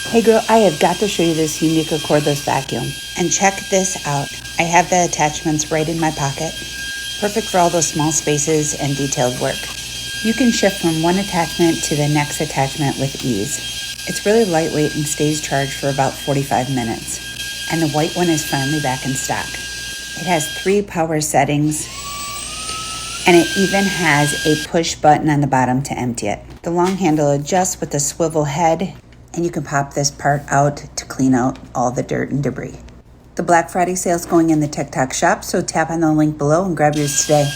Hey girl, I have got to show you this Homeika Cordless vacuum. And check this out. I have the attachments right in my pocket. Perfect for all those small spaces and detailed work. You can shift from one attachment to the next attachment with ease. It's really lightweight and stays charged for about 45 minutes. And the white one is finally back in stock. It has 3 power settings, and it even has a push button on the bottom to empty it. The long handle adjusts with the swivel head, and you can pop this part out to clean out all the dirt and debris. The Black Friday sale is going in the TikTok shop, so tap on the link below and grab yours today.